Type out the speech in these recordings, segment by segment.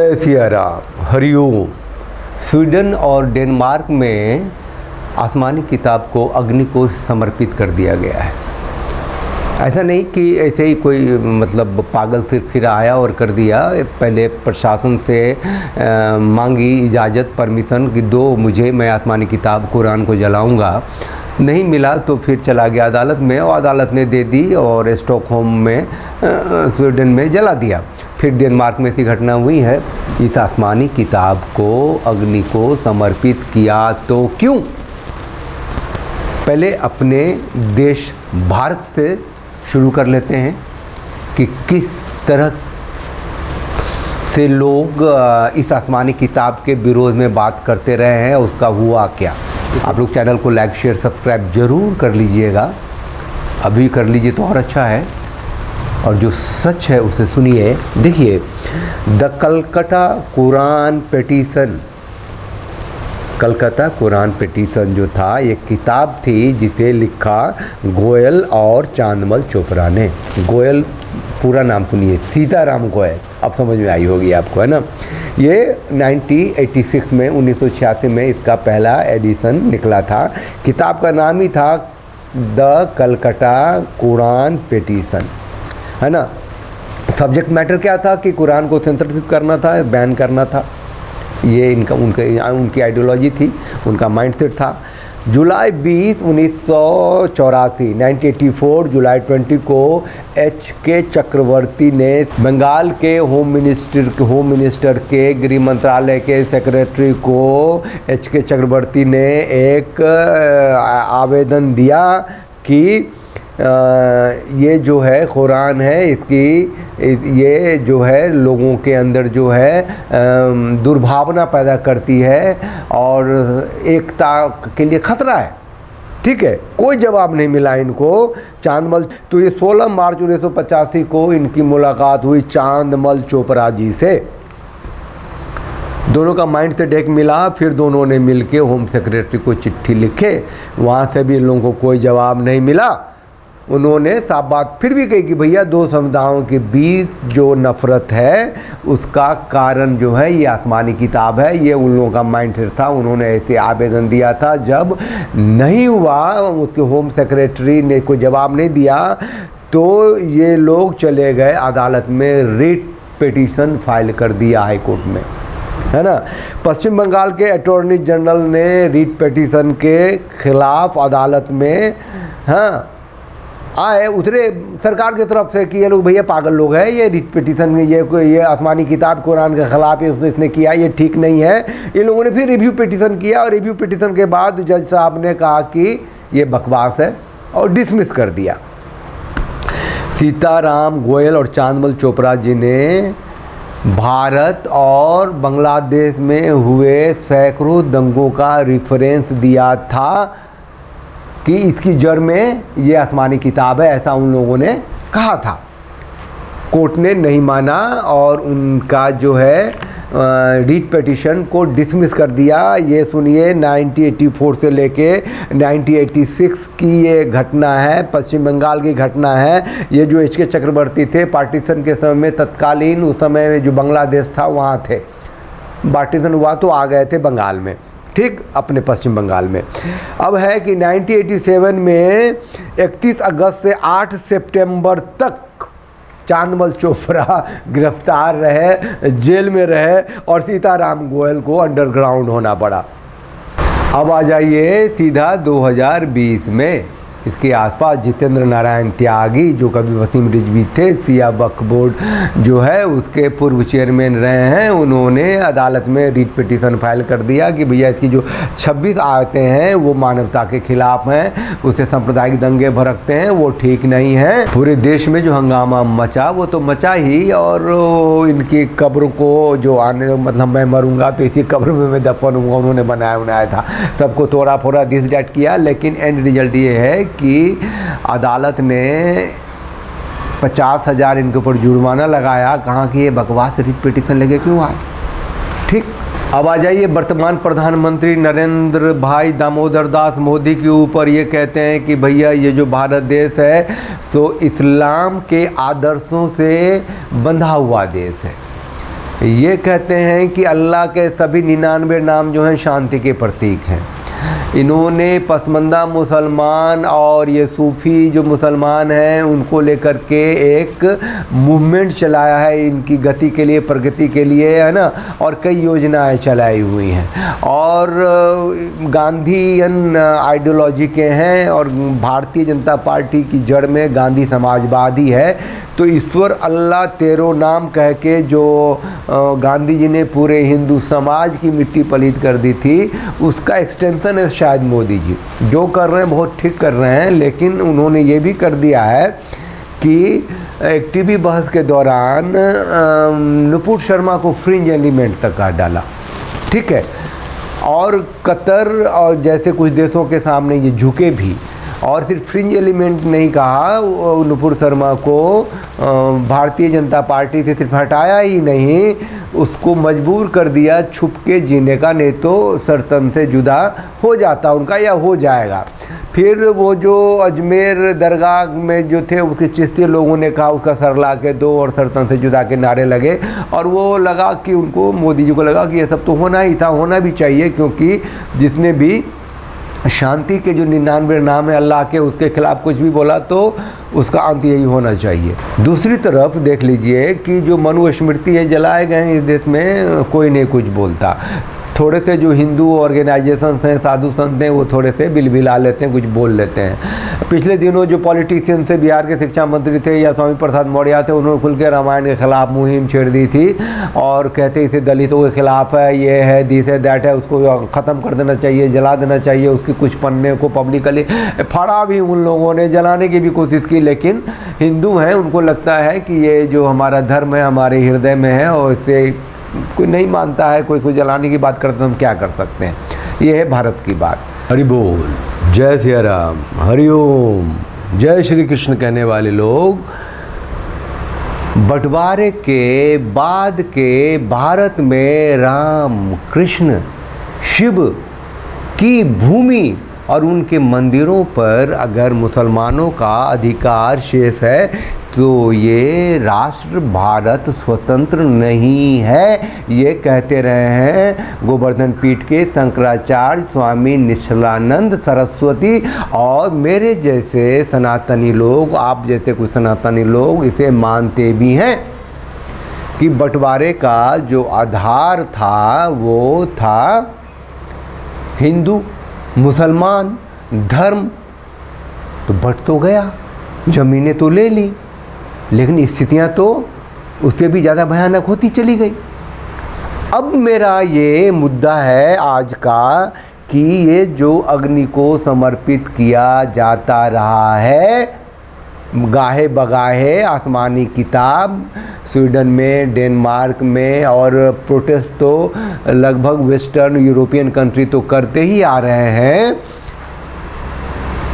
जय सिया राम, हरिओम। स्वीडन और डेनमार्क में आसमानी किताब को अग्नि को समर्पित कर दिया गया है। ऐसा नहीं कि ऐसे ही कोई मतलब पागल सिर फिर आया और कर दिया। पहले प्रशासन से मांगी इजाज़त, परमिशन कि दो मुझे, मैं आसमानी किताब कुरान को जलाऊंगा। नहीं मिला तो फिर चला गया अदालत में और अदालत ने दे दी और स्टॉकहोम में स्वीडन में जला दिया। फिर डेनमार्क में ऐसी घटना हुई है। इस आसमानी किताब को अग्नि को समर्पित किया तो क्यों? पहले अपने देश भारत से शुरू कर लेते हैं कि किस तरह से लोग इस आसमानी किताब के विरोध में बात करते रहे हैं, उसका हुआ क्या। आप लोग चैनल को लाइक शेयर सब्सक्राइब ज़रूर कर लीजिएगा, अभी कर लीजिए तो और अच्छा है। और जो सच है उसे सुनिए। देखिए, the Calcutta Quran petition, Calcutta Quran petition जो था, एक किताब थी जिसे लिखा गोयल और चांदमल चोपड़ा ने। गोयल पूरा नाम सुनिए, सीताराम गोयल। अब समझ में आई होगी आपको, है ना। ये 1986 में 1986 में इसका पहला एडिशन निकला था। किताब का नाम ही था द कलकत्ता कुरान पिटीशन, है ना। सब्जेक्ट मैटर क्या था कि कुरान को सेंसरशिप करना था, बैन करना था। ये उनकी आइडियोलॉजी थी, उनका माइंडसेट था। जुलाई 20 1984 1984 जुलाई 20 को HK चक्रवर्ती ने बंगाल के होम मिनिस्टर के गृह मंत्रालय के सेक्रेटरी को HK चक्रवर्ती ने एक आवेदन दिया कि ये जो है कुरान है, इसकी ये जो है लोगों के अंदर जो है दुर्भावना पैदा करती है और एकता के लिए खतरा है। ठीक है, कोई जवाब नहीं मिला इनको। चांदमल, तो ये 16 मार्च 1985 को इनकी मुलाकात हुई चांदमल चोपड़ा जी से। दोनों का माइंड से डेक मिला। फिर दोनों ने मिलके होम सेक्रेटरी को चिट्ठी लिखे, वहाँ से भी इन लोगों को कोई जवाब नहीं मिला। उन्होंने साफ बात फिर भी कही कि भैया दो समुदायों के बीच जो नफ़रत है उसका कारण जो है ये आसमानी किताब है। ये उन लोगों का माइंडसेट था। उन्होंने ऐसे आवेदन दिया था। जब नहीं हुआ, उसके होम सेक्रेटरी ने कोई जवाब नहीं दिया, तो ये लोग चले गए अदालत में, रिट पिटीशन फाइल कर दिया हाई कोर्ट में, है ना। पश्चिम बंगाल के अटॉर्नी जनरल ने रिट पिटीशन के खिलाफ अदालत में आए, उतरे सरकार की तरफ से कि ये लोग भैया पागल लोग हैं, ये रिट पिटीशन में ये आसमानी किताब कुरान के ख़िलाफ़ इसने किया, ये ठीक नहीं है। इन लोगों ने फिर रिव्यू पिटीशन किया और रिव्यू पिटीशन के बाद जज साहब ने कहा कि ये बकवास है और डिसमिस कर दिया। सीताराम गोयल और चांदमल चोपड़ा जी ने भारत और बांग्लादेश में हुए सैकड़ों दंगों का रेफरेंस दिया था कि इसकी जड़ में ये आसमानी किताब है, ऐसा उन लोगों ने कहा था। कोर्ट ने नहीं माना और उनका जो है रिट पिटीशन को डिसमिस कर दिया। ये सुनिए, 1984 से लेके 1986 की ये घटना है, पश्चिम बंगाल की घटना है। ये जो HK चक्रवर्ती थे, पार्टीशन के समय में तत्कालीन उस समय में जो बांग्लादेश था वहाँ थे। पार्टीशन हुआ तो आ गए थे बंगाल में, ठीक, अपने पश्चिम बंगाल में। अब है कि 1987 में 31 अगस्त से 8 सितंबर तक चांदमल चोपड़ा गिरफ्तार रहे, जेल में रहे और सीताराम गोयल को अंडरग्राउंड होना पड़ा। अब आ जाइए सीधा 2020 में। इसके आसपास जितेंद्र नारायण त्यागी, जो कभी वसीम रिजवी थे, सिया वक्फ बोर्ड जो है उसके पूर्व चेयरमैन रहे हैं, उन्होंने अदालत में रिट पिटीशन फाइल कर दिया कि भैया इसकी जो 26 आयतें हैं वो मानवता के खिलाफ हैं, उससे सांप्रदायिक दंगे भड़कते हैं, वो ठीक नहीं है। पूरे देश में जो हंगामा मचा वो तो मचा ही, और इनकी कब्र को जो आने, मतलब मैं मरूंगा तो इसी कब्र में मैं दफन हूँगा, उन्होंने बनाया था। सबको तोड़ा फोड़ा दिस डैट किया, लेकिन एंड रिजल्ट ये है कि अदालत ने 50,000 इनके ऊपर जुर्माना लगाया। कहाँ की ये बकवास रिट पिटीशन लेके क्यों आए? ठीक, अब आ जाइए वर्तमान प्रधानमंत्री नरेंद्र भाई दामोदर दास मोदी के ऊपर। ये कहते हैं कि भैया ये जो भारत देश है तो इस्लाम के आदर्शों से बंधा हुआ देश है। ये कहते हैं कि अल्लाह के सभी 99 नाम जो हैं शांति के प्रतीक हैं। इन्होंने पसमंदा मुसलमान और ये सूफ़ी जो मुसलमान हैं उनको लेकर के एक मूवमेंट चलाया है, इनकी गति के लिए, प्रगति के लिए, है ना, और कई योजनाएं चलाई हुई हैं और गांधीयन आइडियोलॉजी के हैं और भारतीय जनता पार्टी की जड़ में गांधी समाजवादी है। तो ईश्वर अल्लाह तेरो नाम कह के जो गांधी जी ने पूरे हिंदू समाज की मिट्टी पलीत कर दी थी, उसका एक्सटेंशन है शायद मोदी जी। जो कर रहे हैं बहुत ठीक कर रहे हैं, लेकिन उन्होंने ये भी कर दिया है कि एक टीवी बहस के दौरान नुपुर शर्मा को फ्रिंज एलिमेंट तक काट डाला, ठीक है। और कतर और जैसे कुछ देशों के सामने ये झुके भी, और सिर्फ फ्रिंज एलिमेंट नहीं कहा, नुपुर शर्मा को भारतीय जनता पार्टी से सिर्फ हटाया ही नहीं, उसको मजबूर कर दिया छुप के जीने का, नहीं तो सरतन से जुदा हो जाता उनका या हो जाएगा। फिर वो जो अजमेर दरगाह में जो थे उसके चिश्ती लोगों ने कहा उसका सर ला के दो और सरतन से जुदा के नारे लगे, और वो लगा कि उनको, मोदी जी को लगा कि ये सब तो होना ही था, होना भी चाहिए, क्योंकि जिसने भी शांति के जो 99 नाम है अल्लाह के, उसके खिलाफ कुछ भी बोला तो उसका अंत यही होना चाहिए। दूसरी तरफ देख लीजिए कि जो मनुस्मृति है जलाए गए हैं इस देश में, कोई नहीं कुछ बोलता। थोड़े से जो हिंदू ऑर्गेनाइजेशंस हैं, साधु संत हैं, वो थोड़े से बिलबिला लेते हैं, कुछ बोल लेते हैं। पिछले दिनों जो पॉलिटिशियंस से बिहार के शिक्षा मंत्री थे या स्वामी प्रसाद मौर्य थे, उन्होंने खुल के रामायण के खिलाफ मुहिम छेड़ दी थी और कहते इसे दलितों के खिलाफ है, ये है, दिस है, दैट है, उसको ख़त्म कर देना चाहिए, जला देना चाहिए, उसके कुछ पन्ने को पब्लिकली फाड़ा भी उन लोगों ने, जलाने की भी कोशिश की। लेकिन हिंदू हैं, उनको लगता है कि ये जो हमारा धर्म है हमारे हृदय में है और इसे कोई नहीं मानता है, कोई जलाने की बात करते तो हम क्या कर सकते हैं। ये है भारत की बात। हरि बोल, जय सिया राम, हरि ओम, जय श्री कृष्ण कहने वाले लोग बंटवारे के बाद के भारत में राम, कृष्ण, शिव की भूमि और उनके मंदिरों पर अगर मुसलमानों का अधिकार शेष है तो ये राष्ट्र भारत स्वतंत्र नहीं है। ये कहते रहे हैं गोवर्धन पीठ के शंकराचार्य, स्वामी निश्चलानंद सरस्वती और मेरे जैसे सनातनी लोग, आप जैसे कुछ सनातनी लोग इसे मानते भी हैं कि बंटवारे का जो आधार था वो था हिंदू मुसलमान धर्म। तो बट तो गया, जमीनें तो ले ली, लेकिन स्थितियां तो उससे भी ज़्यादा भयानक होती चली गई। अब मेरा ये मुद्दा है आज का कि ये जो अग्नि को समर्पित किया जाता रहा है, गाहे बगाहे आसमानी किताब, स्वीडन में, डेनमार्क में, और प्रोटेस्ट तो लगभग वेस्टर्न यूरोपियन कंट्री तो करते ही आ रहे हैं।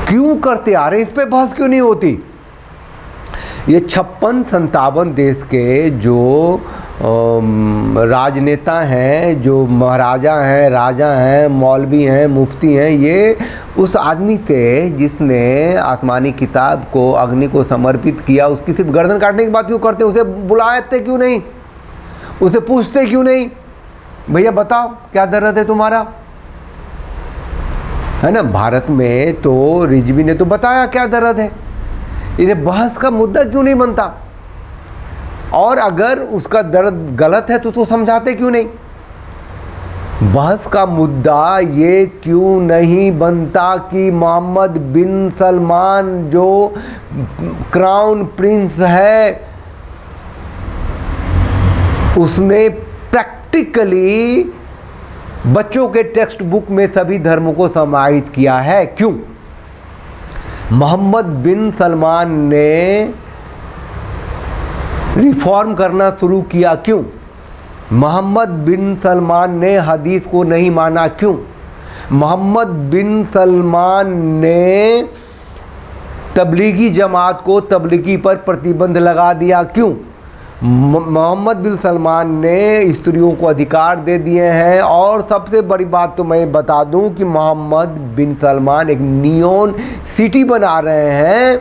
क्यों करते आ रहे हैं, इस पे बहस क्यों नहीं होती? ये 56-57 देश के जो राजनेता हैं, जो महाराजा हैं, राजा हैं, मौलवी हैं, मुफ्ती हैं, ये उस आदमी से जिसने आसमानी किताब को, अग्नि को समर्पित किया, उसकी सिर्फ गर्दन काटने की बात क्यों करते? उसे बुलाते क्यों नहीं? उसे पूछते क्यों नहीं, भैया बताओ क्या दर्द है तुम्हारा? है ना, भारत में तो रिजवी ने तो बताया क्या दर्द है, इसे बहस का मुद्दा क्यों नहीं बनता? और अगर उसका दर्द गलत है तो समझाते क्यों नहीं? बहस का मुद्दा ये क्यों नहीं बनता कि मोहम्मद बिन सलमान जो क्राउन प्रिंस है, उसने प्रैक्टिकली बच्चों के टेक्स्ट बुक में सभी धर्मों को समाहित किया है? क्यों? मोहम्मद बिन सलमान ने रिफॉर्म करना शुरू किया, क्यों? मोहम्मद बिन सलमान ने हदीस को नहीं माना, क्यों? मोहम्मद बिन सलमान ने तबलीगी जमात को तबलीगी पर प्रतिबंध लगा दिया, क्यों? मोहम्मद बिन सलमान ने स्त्रियों को अधिकार दे दिए हैं। और सबसे बड़ी बात तो मैं बता दूं कि मोहम्मद बिन सलमान एक नियोन सिटी बना रहे हैं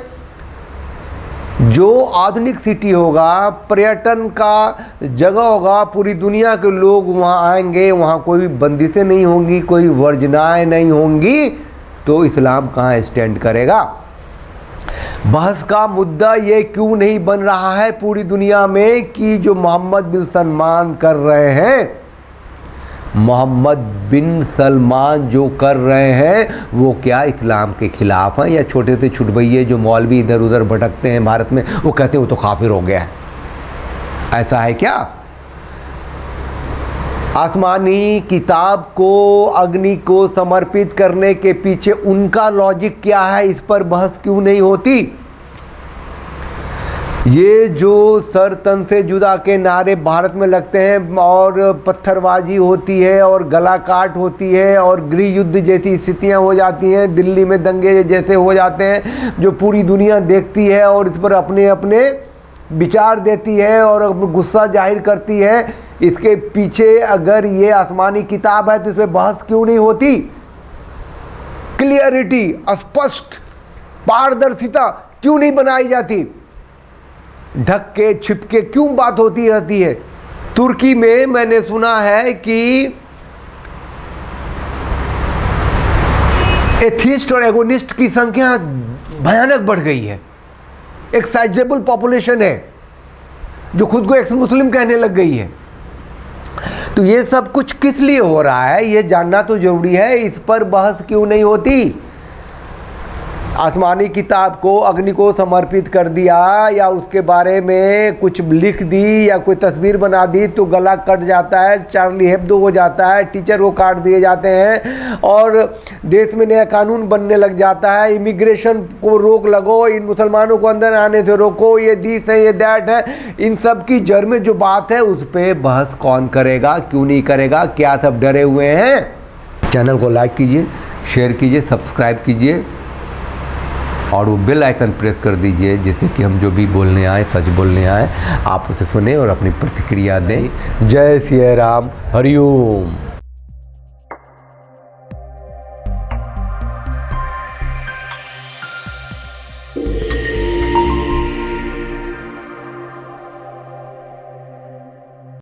जो आधुनिक सिटी होगा, पर्यटन का जगह होगा, पूरी दुनिया के लोग वहाँ आएंगे, वहाँ कोई बंदिशें नहीं होंगी, कोई वर्जनाएं नहीं होंगी, तो इस्लाम कहाँ स्टैंड करेगा। बहस का मुद्दा ये क्यों नहीं बन रहा है पूरी दुनिया में कि जो मोहम्मद बिन सलमान कर रहे हैं, मोहम्मद बिन सलमान जो कर रहे हैं वो क्या इस्लाम के खिलाफ हैं, या छोटे से छुटभइये जो मौलवी इधर उधर भटकते हैं भारत में वो कहते हैं वो तो काफिर हो गया है, ऐसा है क्या। आसमानी किताब को, अग्नि को समर्पित करने के पीछे उनका लॉजिक क्या है, इस पर बहस क्यों नहीं होती। ये जो सर तन से जुदा के नारे भारत में लगते हैं और पत्थरबाजी होती है और गला काट होती है और गृह युद्ध जैसी स्थितियां हो जाती हैं, दिल्ली में दंगे जैसे हो जाते हैं, जो पूरी दुनिया देखती है और इस पर अपने अपने विचार देती है और गुस्सा जाहिर करती है, इसके पीछे अगर ये आसमानी किताब है तो इस पर बहस क्यों नहीं होती। क्लियरिटी, स्पष्ट पारदर्शिता क्यों नहीं बनाई जाती, ढक के छिप के क्यों बात होती रहती है। तुर्की में मैंने सुना है कि एथिस्ट और एगोनिस्ट की संख्या भयानक बढ़ गई है। एक साइजेबल पॉपुलेशन है जो खुद को एक्स मुस्लिम कहने लग गई है। तो ये सब कुछ किस लिए हो रहा है ये जानना तो जरूरी है, इस पर बहस क्यों नहीं होती। आसमानी किताब को अग्नि को समर्पित कर दिया या उसके बारे में कुछ लिख दी या कोई तस्वीर बना दी तो गला कट जाता है, चार्ली हेब्दो हो जाता है, टीचर को काट दिए जाते हैं और देश में नया कानून बनने लग जाता है। इमिग्रेशन को रोक लगो, इन मुसलमानों को अंदर आने से रोको, ये दिस है, ये दैट है। इन सब की जड़ में जो बात है उस पर बहस कौन करेगा, क्यों नहीं करेगा, क्या सब डरे हुए हैं। चैनल को लाइक कीजिए, शेयर कीजिए, सब्सक्राइब कीजिए और वो बेल आइकन प्रेस कर दीजिए जिससे कि हम जो भी बोलने आए, सच बोलने आए, आप उसे सुने और अपनी प्रतिक्रिया दें। जय सिया राम, हरिओम।